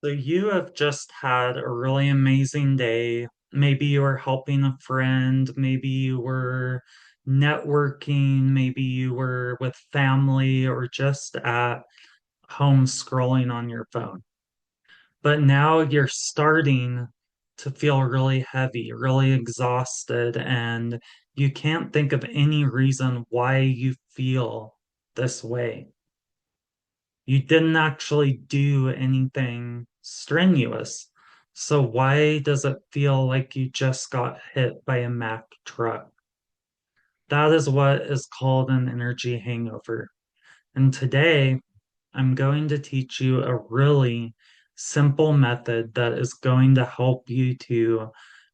So you have just had a really amazing day. Maybe you were helping a friend, maybe you were networking, maybe you were with family or just at home scrolling on your phone. But now you're starting to feel really heavy, really exhausted, and you can't think of any reason why you feel this way. You didn't actually do anything strenuous. So why does it feel like you just got hit by a Mack truck? That is what is called an energy hangover. And today I'm going to teach you a really simple method that is going to help you to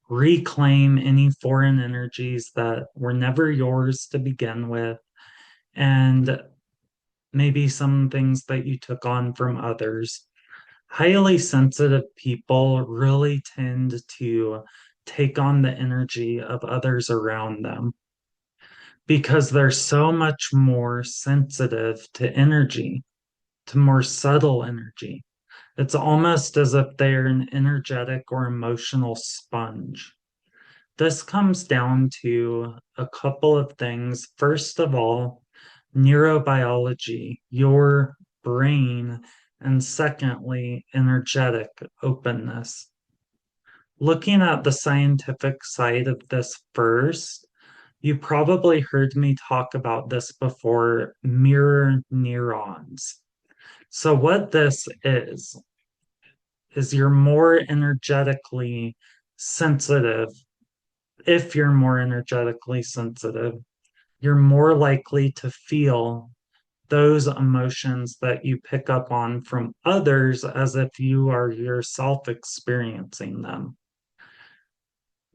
reclaim any foreign energies that were never yours to begin with, and maybe some things that you took on from others. Highly sensitive people really tend to take on the energy of others around them because they're so much more sensitive to energy, to more subtle energy. It's almost as if they're an energetic or emotional sponge. This comes down to a couple of things. First of all, neurobiology, your brain, and secondly, energetic openness. Looking at the scientific side of this first, you probably heard me talk about this before, mirror neurons. So, what this is you're more energetically sensitive. If you're more energetically sensitive, you're more likely to feel those emotions that you pick up on from others as if you are yourself experiencing them.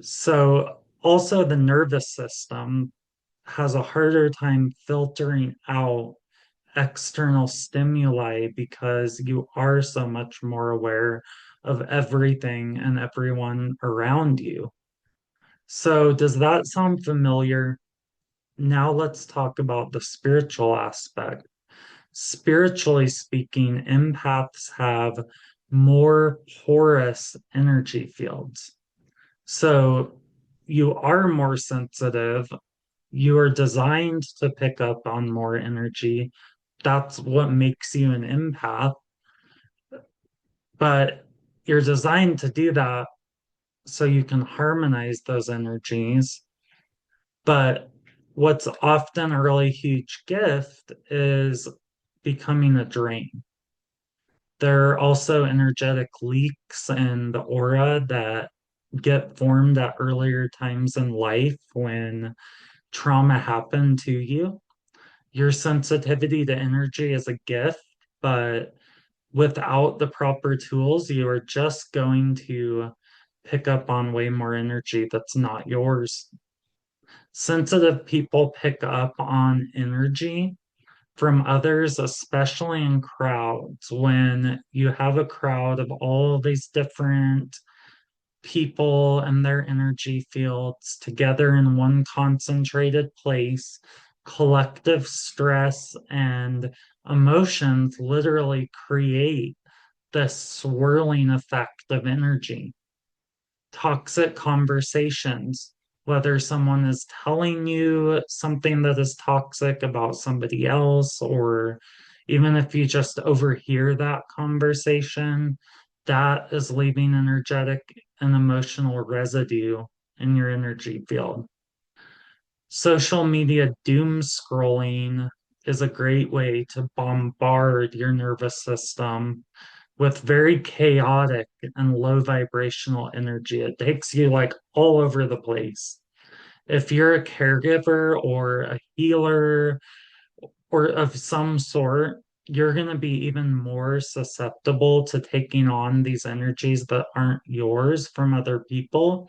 So, also, the nervous system has a harder time filtering out external stimuli because you are so much more aware of everything and everyone around you. So, does that sound familiar? Now, let's talk about the spiritual aspect. Spiritually speaking, empaths have more porous energy fields. So, you are more sensitive. You are designed to pick up on more energy. That's what makes you an empath. But you're designed to do that so you can harmonize those energies. But what's often a really huge gift is becoming a drain. There are also energetic leaks in the aura that get formed at earlier times in life when trauma happened to you. Your sensitivity to energy is a gift, but without the proper tools, you are just going to pick up on way more energy that's not yours. Sensitive people pick up on energy from others, especially in crowds. When you have a crowd of all these different people and their energy fields together in one concentrated place, collective stress and emotions literally create this swirling effect of energy. Toxic conversations, whether someone is telling you something that is toxic about somebody else, or even if you just overhear that conversation, that is leaving energetic and emotional residue in your energy field. Social media doom scrolling is a great way to bombard your nervous system with very chaotic and low vibrational energy. It takes you like all over the place. If you're a caregiver or a healer or of some sort, you're going to be even more susceptible to taking on these energies that aren't yours from other people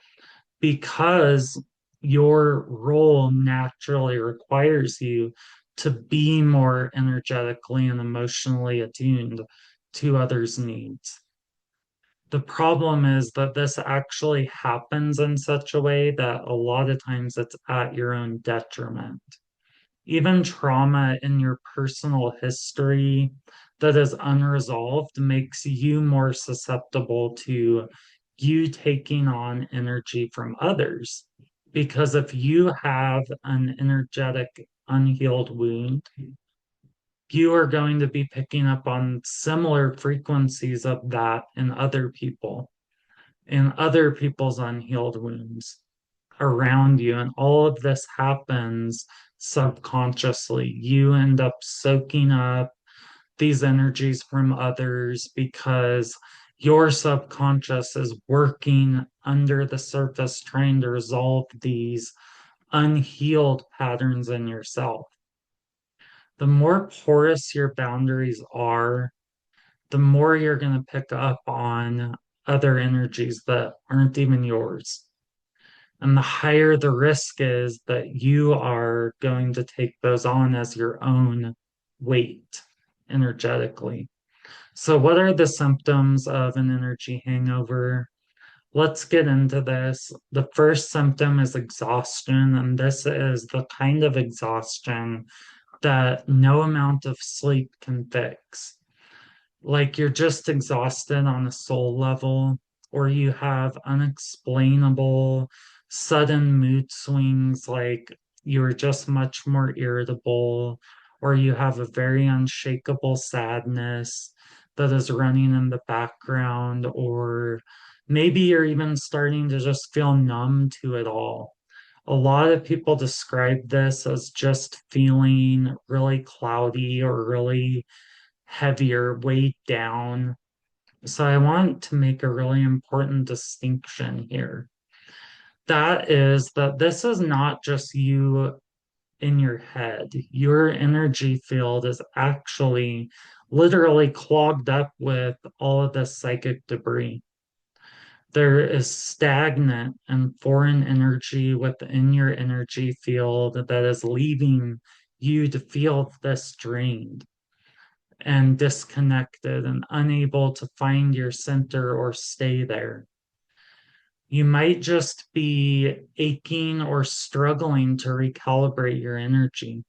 because your role naturally requires you to be more energetically and emotionally attuned to others' needs. The problem is that this actually happens in such a way that a lot of times it's at your own detriment. Even trauma in your personal history, that is unresolved makes you more susceptible to you taking on energy from others. Because if you have an energetic unhealed wound, you are going to be picking up on similar frequencies of that in other people, in other people's unhealed wounds around you. And all of this happens subconsciously. You end up soaking up these energies from others because your subconscious is working under the surface trying to resolve these unhealed patterns in yourself. The more porous your boundaries are, the more you're going to pick up on other energies that aren't even yours. And the higher the risk is that you are going to take those on as your own weight energetically. So, what are the symptoms of an energy hangover? Let's get into this. The first symptom is exhaustion, and this is the kind of exhaustion that no amount of sleep can fix. Like you're just exhausted on a soul level, or you have unexplainable sudden mood swings, like you're just much more irritable, or you have a very unshakable sadness that is running in the background, or maybe you're even starting to just feel numb to it all. A lot of people describe this as just feeling really cloudy or really heavier, weighed down. So I want to make a really important distinction here. That is that this is not just you in your head. Your energy field is actually literally clogged up with all of this psychic debris. There is stagnant and foreign energy within your energy field that is leaving you to feel this drained and disconnected and unable to find your center or stay there. You might just be aching or struggling to recalibrate your energy.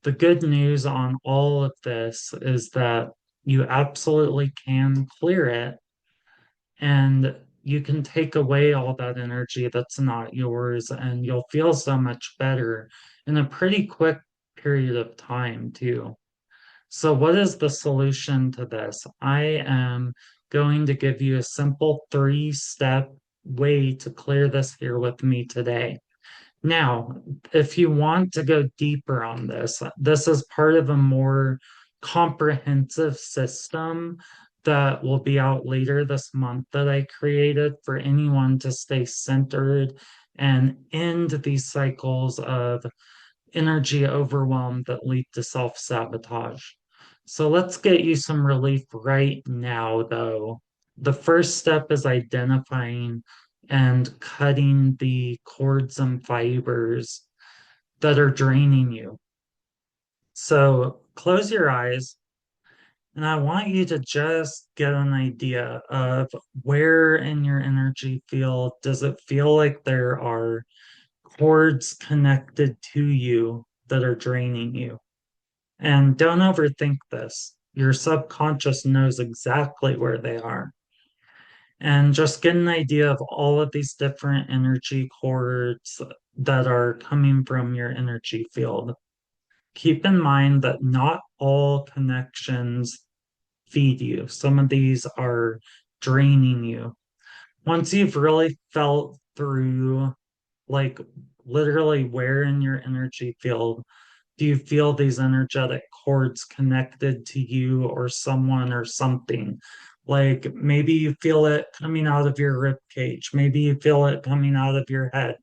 The good news on all of this is that you absolutely can clear it and you can take away all that energy that's not yours, and you'll feel so much better in a pretty quick period of time, too. So, what is the solution to this? I am going to give you a simple three-step way to clear this here with me today. Now, if you want to go deeper on this, this is part of a more comprehensive system that will be out later this month that I created for anyone to stay centered and end these cycles of energy overwhelm that lead to self-sabotage. So let's get you some relief right now, though. The first step is identifying and cutting the cords and fibers that are draining you. So close your eyes, and I want you to just get an idea of where in your energy field does it feel like there are cords connected to you that are draining you. And don't overthink this. Your subconscious knows exactly where they are. And just get an idea of all of these different energy cords that are coming from your energy field. Keep in mind that not all connections feed you. Some of these are draining you. Once you've really felt through, like literally where in your energy field do you feel these energetic cords connected to you or someone or something? Like maybe you feel it coming out of your rib cage. Maybe you feel it coming out of your head.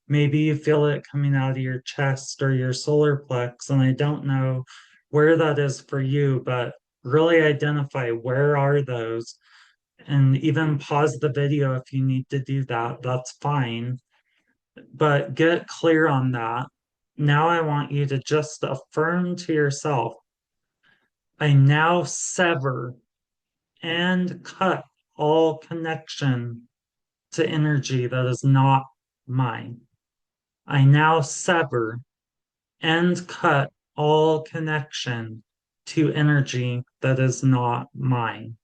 Maybe you feel it coming out of your chest or your solar plex. And I don't know where that is for you, but really identify where are those, and even pause the video if you need to do that. That's fine, but get clear on that. Now I want you to just affirm to yourself, I now sever and cut all connection to energy that is not mine. I now sever and cut all connection to energy that is not mine.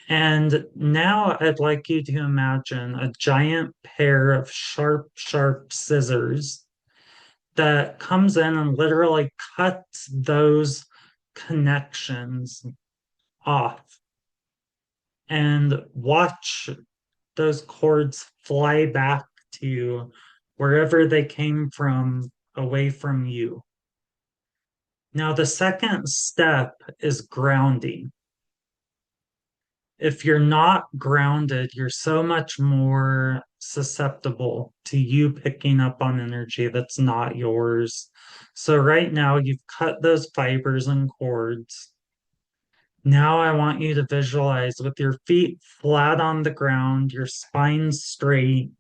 And now I'd like you to imagine a giant pair of sharp, sharp scissors that comes in and literally cuts those connections off, and watch those cords fly back to wherever they came from, away from you. Now, the second step is grounding. If you're not grounded, you're so much more susceptible to you picking up on energy that's not yours. So, right now, you've cut those fibers and cords. Now, I want you to visualize with your feet flat on the ground, your spine straight.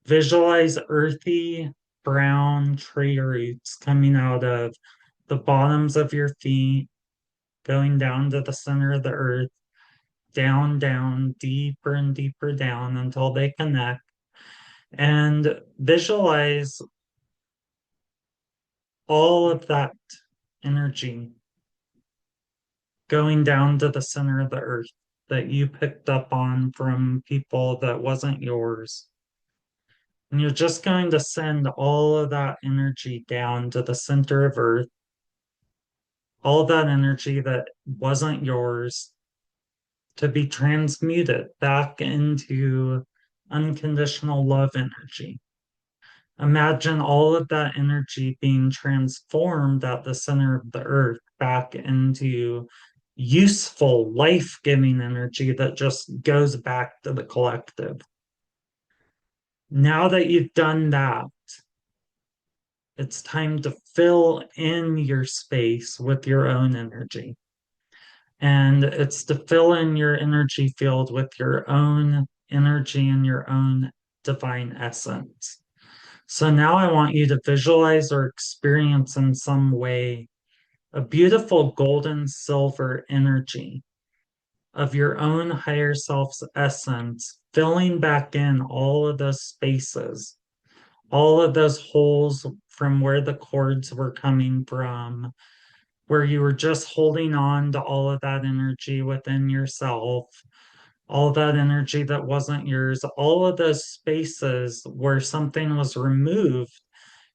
Visualize earthy brown tree roots coming out of the bottoms of your feet, going down to the center of the earth, down, down, deeper and deeper down until they connect. And visualize all of that energy going down to the center of the earth that you picked up on from people that wasn't yours. And you're just going to send all of that energy down to the center of earth, all that energy that wasn't yours, to be transmuted back into unconditional love energy. Imagine all of that energy being transformed at the center of the earth back into useful, life giving energy that just goes back to the collective. Now that you've done that, it's time to fill in your space with your own energy. And it's to fill in your energy field with your own energy and your own divine essence. So now I want you to visualize or experience in some way a beautiful golden silver energy of your own higher self's essence, filling back in all of those spaces, all of those holes from where the cords were coming from, where you were just holding on to all of that energy within yourself, all that energy that wasn't yours, all of those spaces where something was removed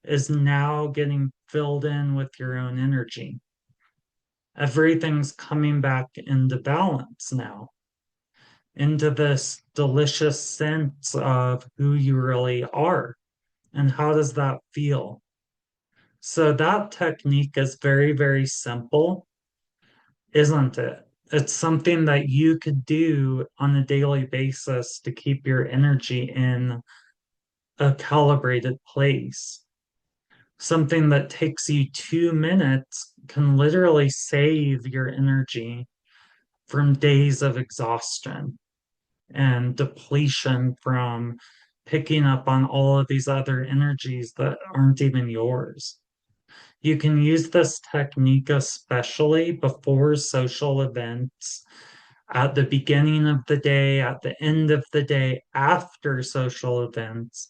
is now getting filled in with your own energy. Everything's coming back into balance now, into this delicious sense of who you really are. And how does that feel? So, that technique is very, very simple, isn't it? It's something that you could do on a daily basis to keep your energy in a calibrated place. Something that takes you 2 minutes can literally save your energy from days of exhaustion and depletion from picking up on all of these other energies that aren't even yours. You can use this technique especially before social events, at the beginning of the day, at the end of the day, after social events,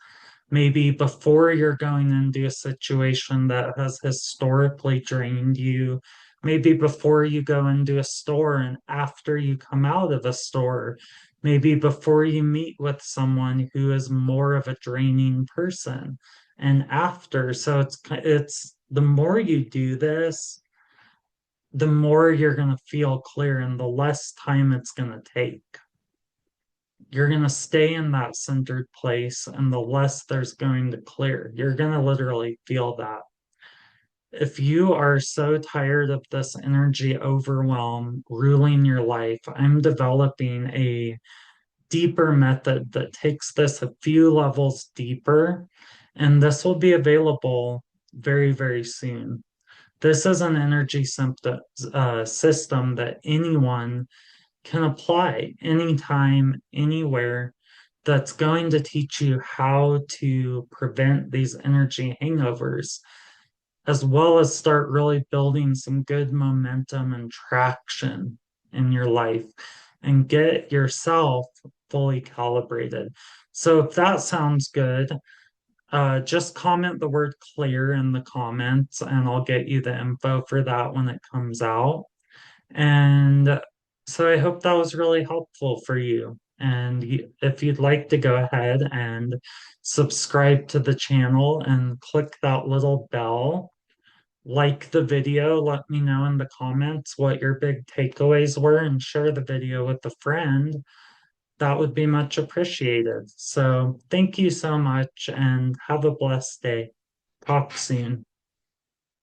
maybe before you're going into a situation that has historically drained you, maybe before you go into a store and after you come out of a store, maybe before you meet with someone who is more of a draining person and after. So it's the more you do this, the more you're going to feel clear and the less time it's going to take. You're going to stay in that centered place and the less there's going to clear. You're going to literally feel that. If you are so tired of this energy overwhelm ruling your life, I'm developing a deeper method that takes this a few levels deeper, and this will be available very, very soon. This is an energy system that anyone can apply anytime, anywhere, that's going to teach you how to prevent these energy hangovers, as well as start really building some good momentum and traction in your life and get yourself fully calibrated. So, if that sounds good, just comment the word clear in the comments and I'll get you the info for that when it comes out. And so I hope that was really helpful for you. And if you'd like to go ahead and subscribe to the channel and click that little bell, like the video, let me know in the comments what your big takeaways were and share the video with a friend. That would be much appreciated. So thank you so much and have a blessed day. Talk soon.